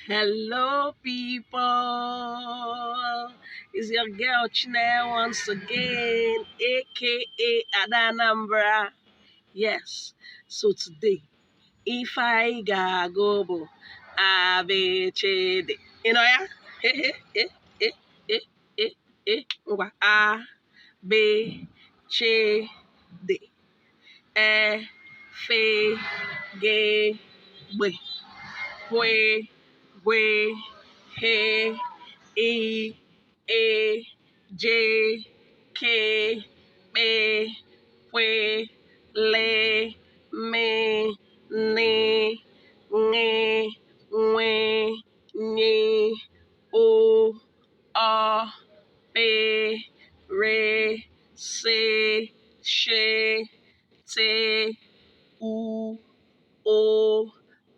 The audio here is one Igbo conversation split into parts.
Hello, people. It's your girl Chinel once again, aka ADA.LOVEWORLD. Yes, so today, if I go ABCD, you know, yeah? A, B, C, D, E, F, G, B. Where, he, a, j, k, b, where, le, me, ne, nge, we, nye, o, pe, re, se, she, te, u, o,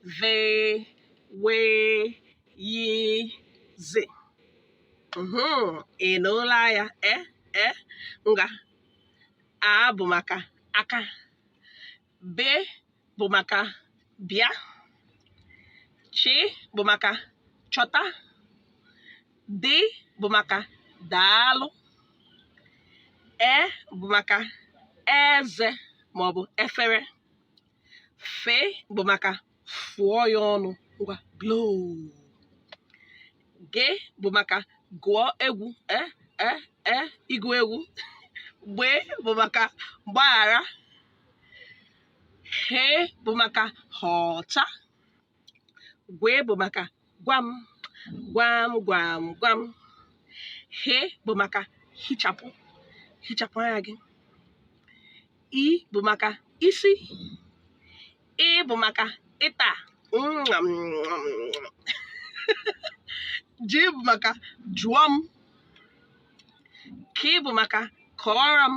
ve, we, yi, zi. Ị nụla ya? Nga. A bụ maka aka. B bụ maka bịa. Ch bụ maka chọta. D bụ maka daalụ. E bụ maka eze maọbụ efere. F bụ maka fụọ ya ọnụ. Ngwa blow. G bụ maka gụọ egwu. Ịgụ egwu. Gb bụ maka gbaghara. H bụ maka ghọta. Gw bụ maka gwam. H bụ maka hichapụ anya gị. I bụ maka isi. Ị bụ maka ịta. J bụ maka jụọ m. K bụ maka kọọrọ m.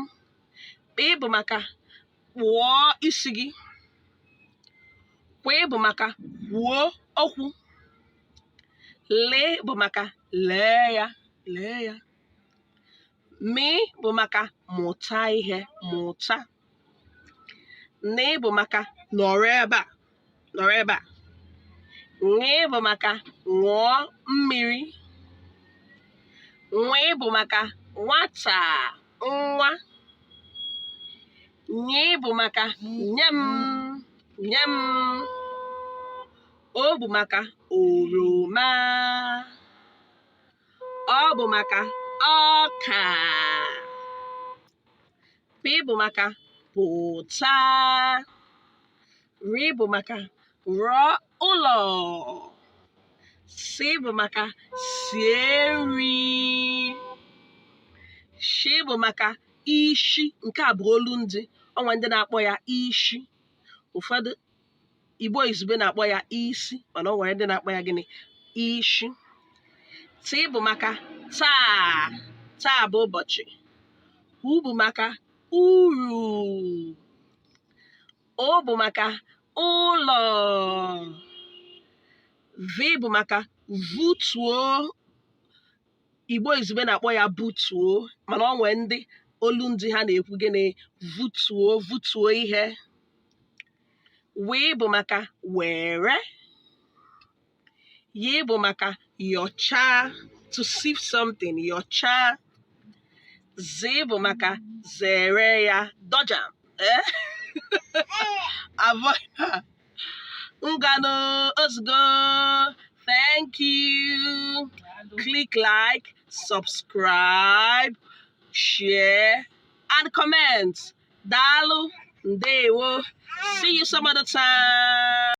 P bụ maka kpụọ isi gị. Q bụ maka kwuo okwu. L bụ maka lee ya. M bụ maka mụta ihe. N bụ maka nọrọ ebe a. Ṅ bụ maka ṅụọ mmiri. Nw bụ maka nwata, nwa. Ny bụ maka nye m. O bụ maka oroma. Ọ bụ maka ọka. P bụ maka pụta. R bụ maka rụọ ụlọ. C bụ maka sie nri. Sh bụ maka isi. Nke a bụ olu ndị. Ọnwa ndị na-akpọ ya isi. Ụfọdụ Igbo izugbe na-akpọ ya isi, mana ọ nwere ndị na-akpọ ya gịnị? Isi. T bụ maka taa bụ ụbọchị. U bụ maka uru. O bụ maka ụlọ. V bụ maka vutuo. Igbo izugbe na-akpọ ya butuo, mana ọ nwere ndị olu ndị ha na-ekwu gịnị? Vutuo ihe. W bụ maka were. Y bụ maka yọcha, to sieve something, yọcha. Z bụ maka zere ya, dodge am. Avoid her. Ngano ozgo. Thank you. Click like, subscribe, share, and comment. Dalu, ndewo. See you some other time.